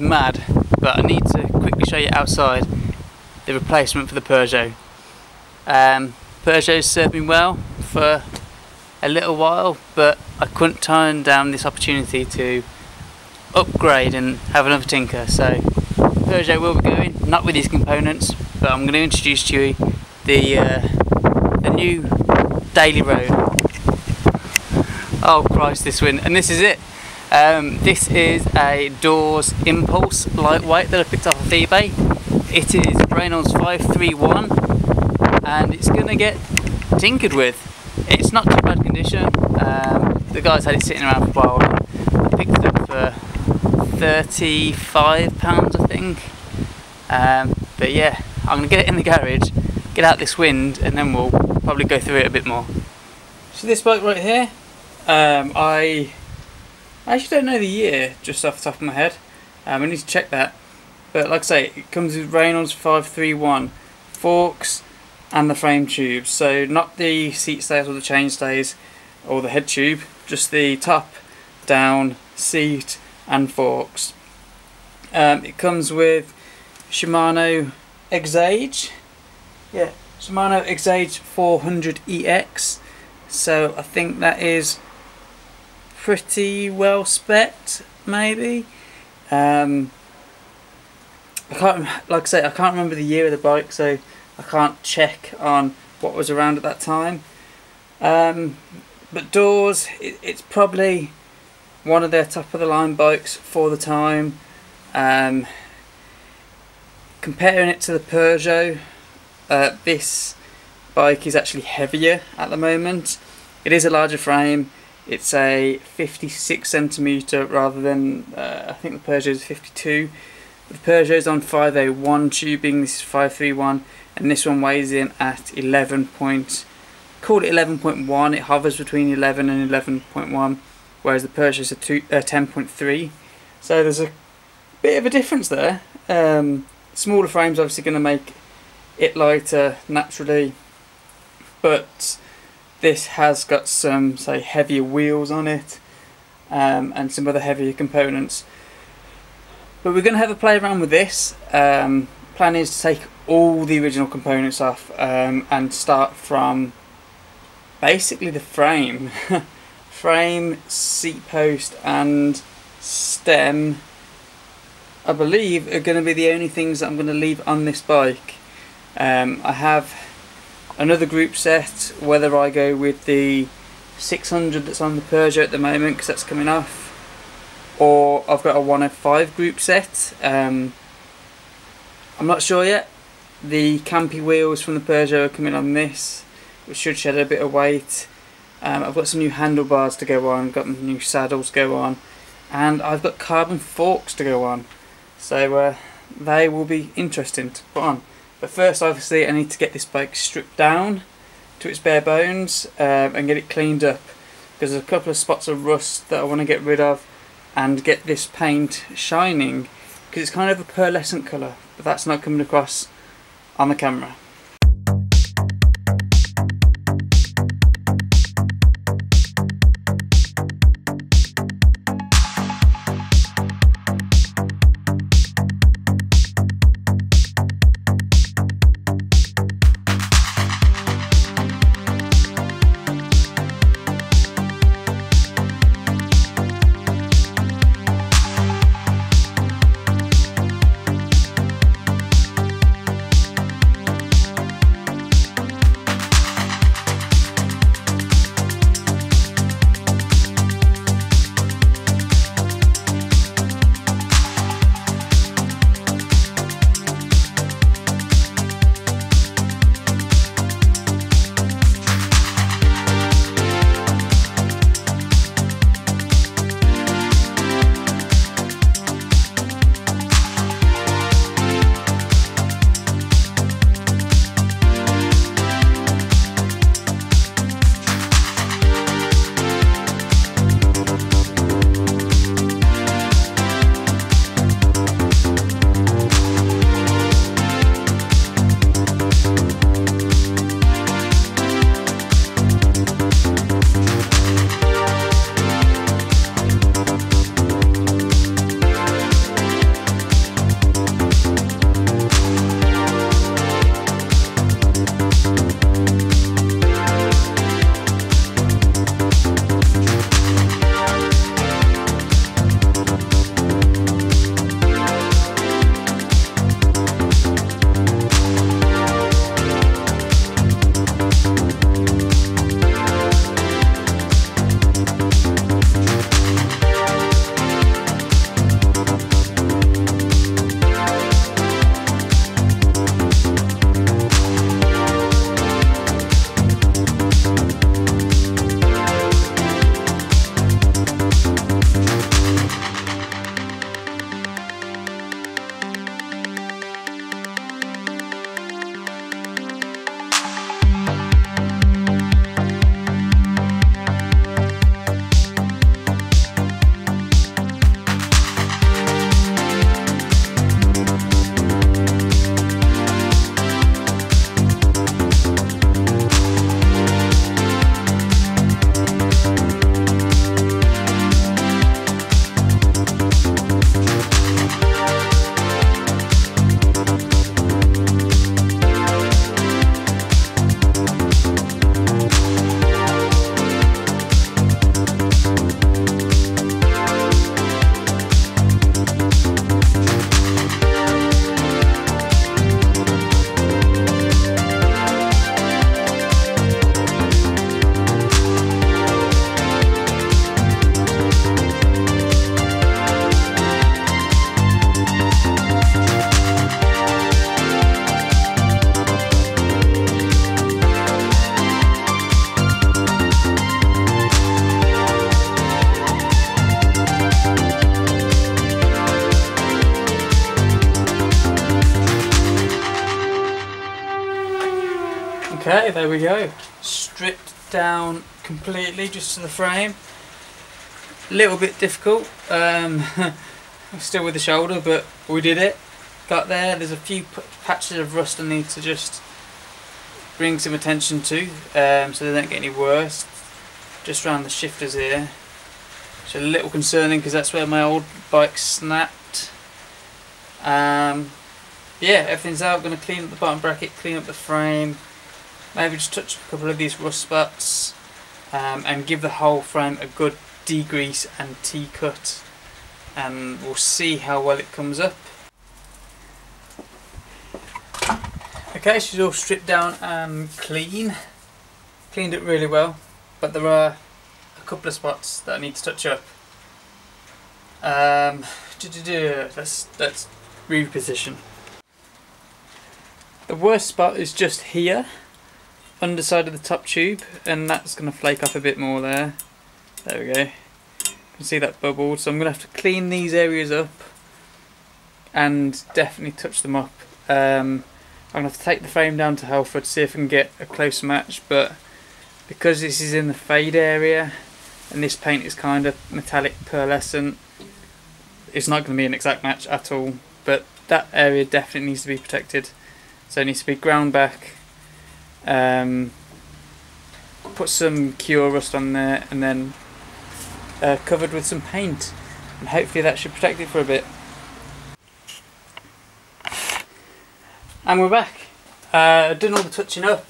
mad, but I need to quickly show you outside the replacement for the Peugeot. Peugeot's served me well for a little while, but I couldn't turn down this opportunity to upgrade and have another tinker. So Peugeot will be going, not with these components, but I'm going to introduce to you the new daily road. Oh Christ, this wind! And this is it. This is a Dawes Impulse lightweight that I picked off of eBay. It is Reynolds 531 and it's going to get tinkered with. It's not too bad condition. The guys had it sitting around for a while. I picked it up for £35 I think. But yeah, I'm going to get it in the garage, get out this wind, and then we'll probably go through it a bit more. So this bike right here, I actually don't know the year just off the top of my head. I need to check that. But like I say, it comes with Reynolds 531 forks and the frame tubes. So not the seat stays or the chain stays or the head tube, just the top, down, seat and forks. It comes with Shimano X-Age. Yeah, Shimano X-Age 400EX. So I think that is pretty well spec'd, maybe. I can't, like I say, I can't remember the year of the bike, so I can't check on what was around at that time. But Dawes, it's probably one of their top of the line bikes for the time. Comparing it to the Peugeot, this bike is actually heavier at the moment. It is a larger frame. It's a 56cm rather than I think the Peugeot is 52. The Peugeot is on 501 tubing. This is 531, and this one weighs in at 11 point. Call it 11.1. It hovers between 11 and 11.1, whereas the Peugeot is a 10.3. So there's a bit of a difference there. Smaller frame's obviously going to make it lighter naturally, but this has got some, say, heavier wheels on it, and some other heavier components. But we're going to have a play around with this. Plan is to take all the original components off and start from basically the frame. Frame, seat post and stem, I believe, are going to be the only things that I'm going to leave on this bike. I have another group set, whether I go with the 600 that's on the Peugeot at the moment because that's coming off, or I've got a 105 group set. I'm not sure yet. The campy wheels from the Peugeot are coming on this, which should shed a bit of weight. I've got some new handlebars to go on, got new saddles to go on, and I've got carbon forks to go on. So they will be interesting to put on. But first, obviously, I need to get this bike stripped down to its bare bones and get it cleaned up, because there's a couple of spots of rust that I want to get rid of and get this paint shining, because it's kind of a pearlescent colour, but that's not coming across on the camera. Okay, there we go. Stripped down completely just to the frame. A little bit difficult, still with the shoulder, but we did it. Got there. There's a few patches of rust I need to just bring some attention to, so they don't get any worse. Just around the shifters here, which is a little concerning because that's where my old bike snapped. Yeah, everything's out. Going to clean up the bottom bracket, clean up the frame, maybe just touch up a couple of these rust spots, and give the whole frame a good degrease and T-cut, and we'll see how well it comes up. Okay, she's all stripped down and cleaned it really well, but there are a couple of spots that I need to touch up. Let's reposition. The worst spot is just here, underside of the top tube, and that's going to flake off a bit more there. There we go. You can see that bubbled, so I'm going to have to clean these areas up and definitely touch them up. I'm going to have to take the frame down to Halford to see if I can get a close match, but because this is in the fade area and this paint is kind of metallic pearlescent, it's not going to be an exact match at all, but that area definitely needs to be protected. So it needs to be ground back, put some cure rust on there, and then covered with some paint, and hopefully that should protect it for a bit. And we're back. Done all the touching up,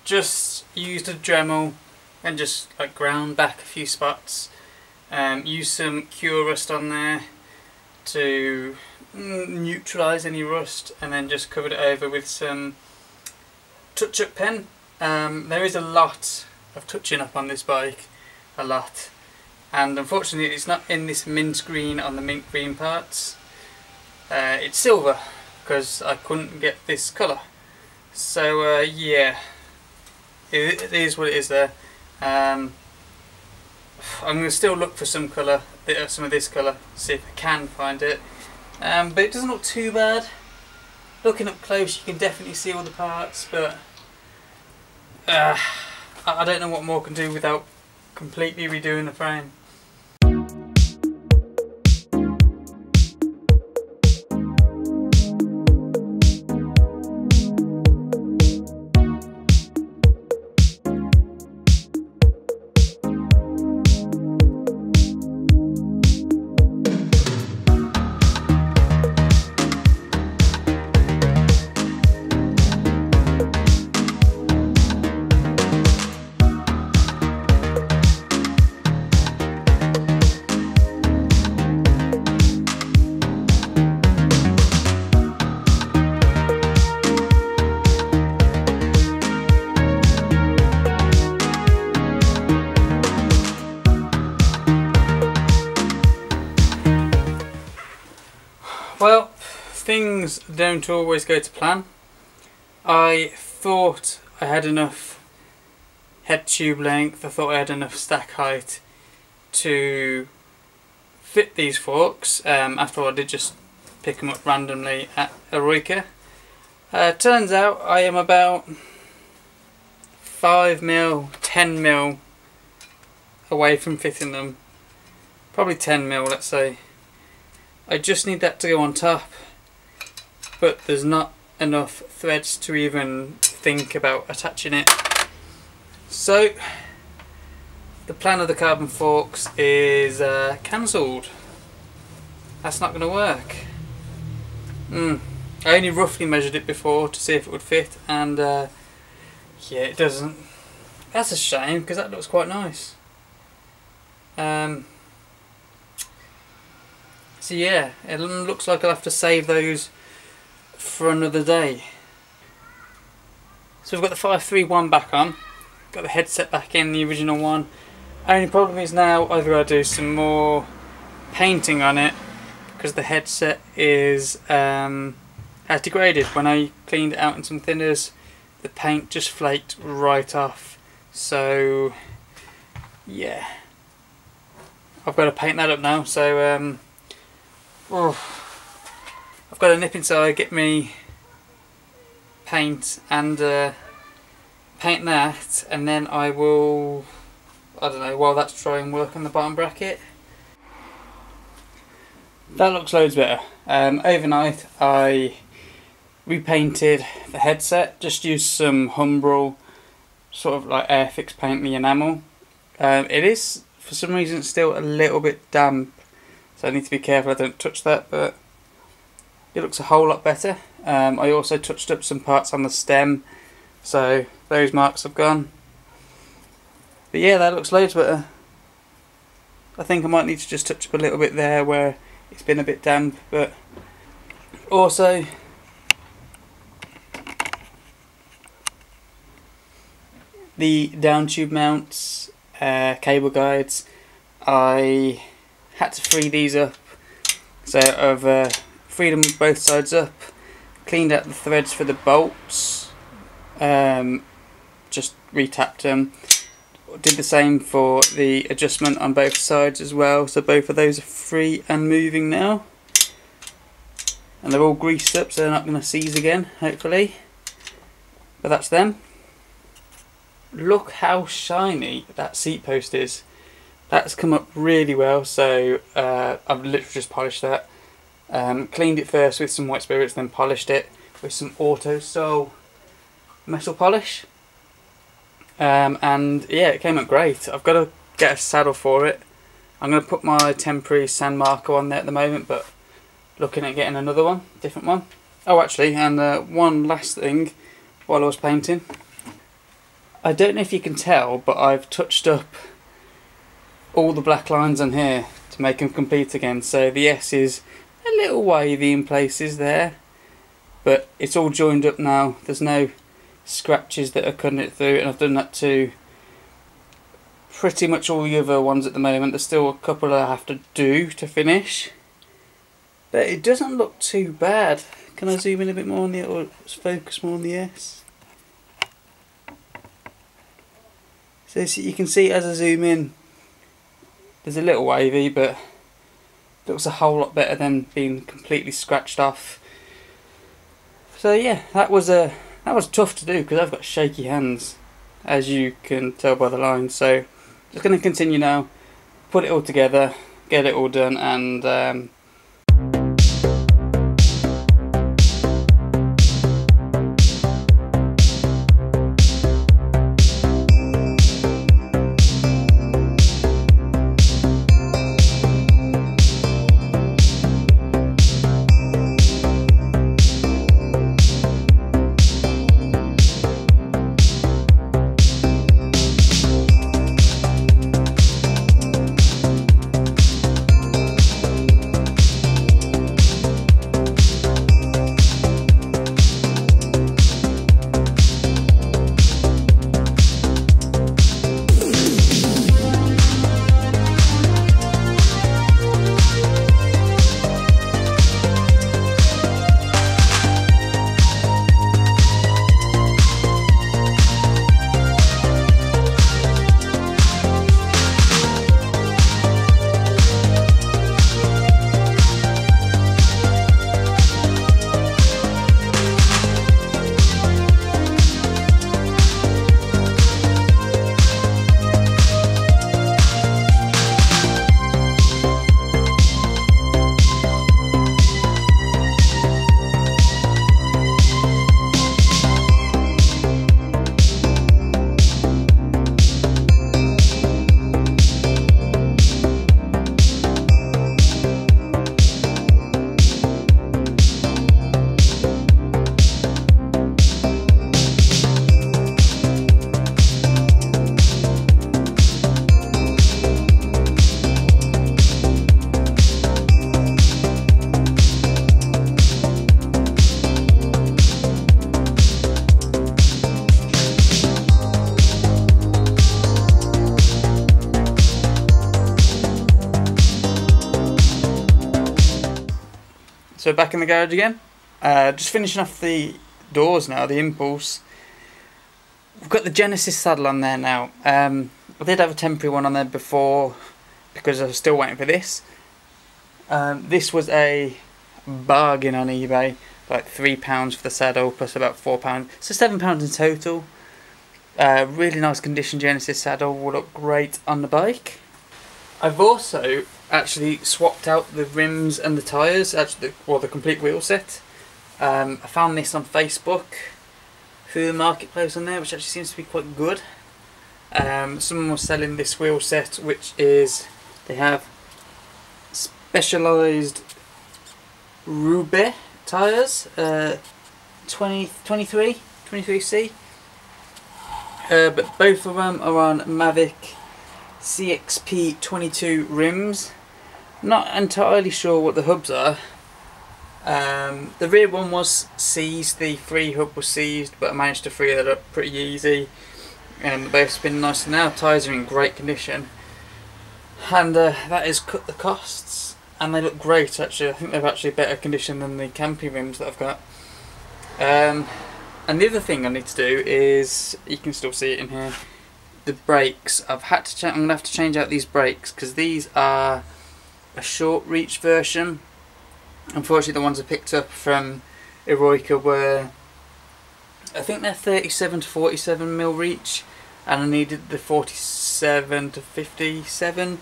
just used a Dremel and just like ground back a few spots, used some cure rust on there to neutralise any rust, and then just covered it over with some touch-up pen. There is a lot of touching up on this bike, a lot, and unfortunately it's not in this mint green on the mint green parts. It's silver because I couldn't get this colour, so yeah, it is what it is there. I'm going to still look for some colour, some of this colour, see if I can find it, but it doesn't look too bad. Looking up close you can definitely see all the parts, but I don't know what more I can do without completely redoing the frame. Well, things don't always go to plan. I thought I had enough head tube length, I thought I had enough stack height to fit these forks. After all, I did just pick them up randomly at Eroica. Turns out I am about 5mm, 10mm away from fitting them. Probably 10mm, let's say. I just need that to go on top, but there's not enough threads to even think about attaching it. So the plan of the carbon forks is cancelled. That's not going to work. I only roughly measured it before to see if it would fit, and yeah, it doesn't. That's a shame because that looks quite nice. So yeah, it looks like I'll have to save those for another day. So we've got the 531 back on, got the headset back in, the original one. Only problem is now I've got to do some more painting on it because the headset is has degraded. When I cleaned it out in some thinners, the paint just flaked right off. So yeah, I've got to paint that up now. So I've got to nip inside, get me paint and paint that, and then I will, I don't know, while that's drying, work on the bottom bracket. That looks loads better. Overnight I repainted the headset, just used some Humbrol sort of like Airfix paint the enamel. It is for some reason still a little bit damp, so I need to be careful I don't touch that, but it looks a whole lot better. I also touched up some parts on the stem, so those marks have gone. But yeah, that looks loads better. I think I might need to just touch up a little bit there where it's been a bit damp, but also the down tube mounts, cable guides, I had to free these up, so I've freed them both sides up, cleaned out the threads for the bolts, just retapped them, did the same for the adjustment on both sides as well, so both of those are free and moving now, and they're all greased up so they're not going to seize again, hopefully. But that's them. Look how shiny that seat post is. That's come up really well, so I've literally just polished that. Cleaned it first with some white spirits, then polished it with some auto sole metal polish. And yeah, it came up great. I've got to get a saddle for it. I'm going to put my temporary sand marker on there at the moment, but looking at getting another one, different one. Oh actually, and one last thing while I was painting. I don't know if you can tell, but I've touched up all the black lines on here to make them complete again. So the S is a little wavy in places there, but it's all joined up now. There's no scratches that are cutting it through, and I've done that to pretty much all the other ones at the moment. There's still a couple I have to do to finish, but it doesn't look too bad. Can I zoom in a bit more on the, or focus more on the S? So you can see as I zoom in, there's a little wavy, but it looks a whole lot better than being completely scratched off. So yeah, that was tough to do because I've got shaky hands, as you can tell by the lines. So just going to continue now, put it all together, get it all done, and so back in the garage again. Just finishing off the doors now, the Impulse. We've got the Genesis saddle on there now. I did have a temporary one on there before because I was still waiting for this. This was a bargain on eBay, like £3 for the saddle plus about £4, so £7 in total. Really nice condition Genesis saddle, will look great on the bike. I've also actually swapped out the rims and the tyres, actually, well, the complete wheel set. I found this on Facebook through the marketplace on there, which actually seems to be quite good. Someone was selling this wheel set, which is, they have specialised Roubaix tyres, 23C. But both of them are on Mavic CXP 22 rims. Not entirely sure what the hubs are. The rear one was seized, the free hub was seized, but I managed to free that up pretty easy. And both spin nice, and now tyres are in great condition. And that has cut the costs, and they look great actually. I think they're actually better condition than the campy rims that I've got. And the other thing I need to do is, you can still see it in here, the brakes. I'm going to have to change out these brakes because these are a short reach version. Unfortunately, the ones I picked up from Eroica were, I think they're 37 to 47 mil reach, and I needed the 47 to 57.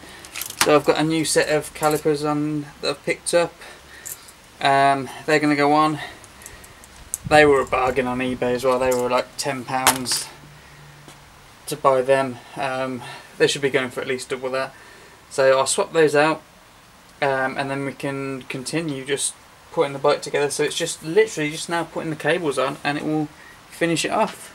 So I've got a new set of calipers on that I've picked up. They're going to go on. They were a bargain on eBay as well. They were like £10 to buy them. They should be going for at least double that. So I'll swap those out, and then we can continue just putting the bike together. So it's just literally just now putting the cables on, and it will finish it off.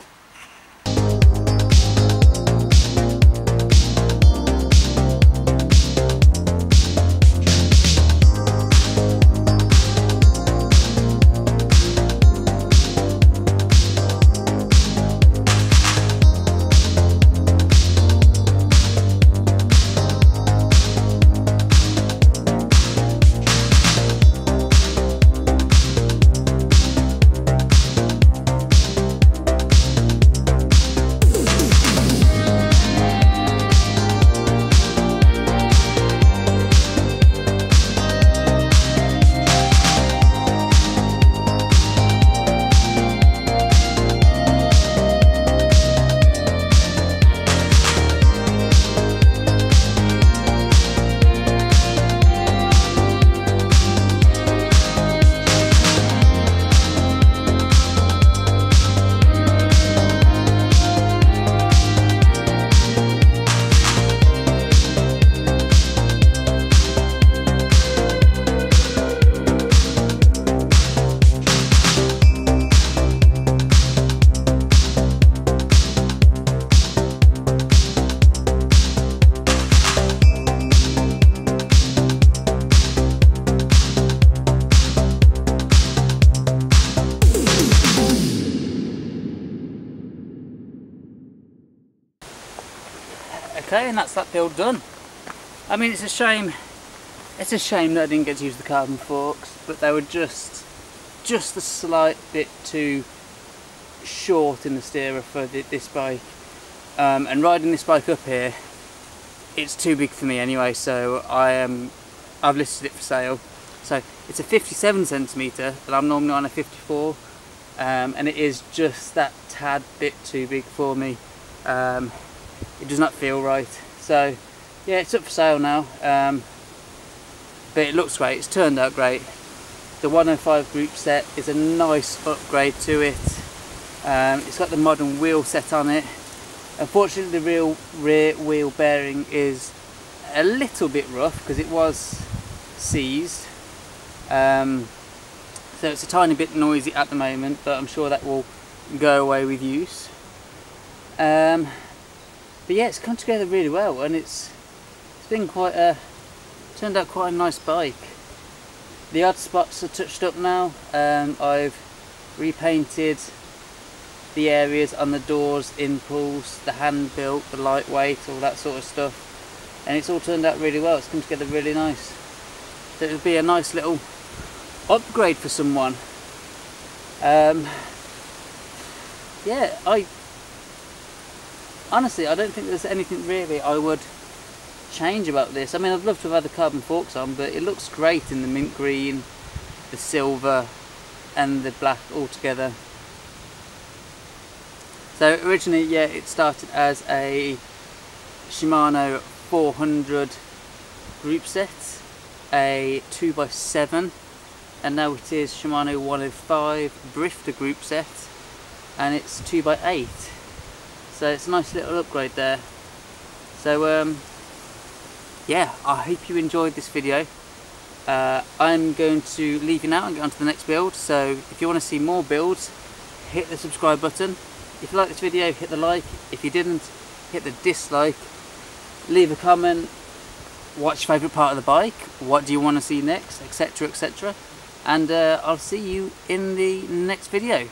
Okay, and that's that build done. I mean, it's a shame that I didn't get to use the carbon forks, but they were just a slight bit too short in the steerer for this bike. And riding this bike up here, it's too big for me anyway, so I've listed it for sale. So it's a 57 centimetre, and I'm normally on a 54, and it is just that tad bit too big for me. It does not feel right. So yeah, it's up for sale now, but it looks great. It's turned out great. The 105 group set is a nice upgrade to it. It's got the modern wheel set on it. Unfortunately, the rear wheel bearing is a little bit rough because it was seized. So it's a tiny bit noisy at the moment, but I'm sure that will go away with use. But yeah, it's come together really well, and it's been turned out quite a nice bike. The odd spots are touched up now. I've repainted the areas on the Dawes Impulse, the hand built, the lightweight, all that sort of stuff, and it's all turned out really well. It's come together really nice. So it'll be a nice little upgrade for someone. Yeah, honestly, I don't think there's anything really I would change about this. I mean, I'd love to have had the carbon forks on, but it looks great in the mint green, the silver and the black all together. So originally, yeah, it started as a Shimano 400 group set, a 2x7, and now it is Shimano 105 drifter group set, and it's 2x8. So it's a nice little upgrade there. So yeah, I hope you enjoyed this video. I'm going to leave you now and get on to the next build. So if you want to see more builds, hit the subscribe button. If you like this video, hit the like. If you didn't, hit the dislike. Leave a comment. What's your favourite part of the bike? What do you want to see next? Etc, etc. And I'll see you in the next video.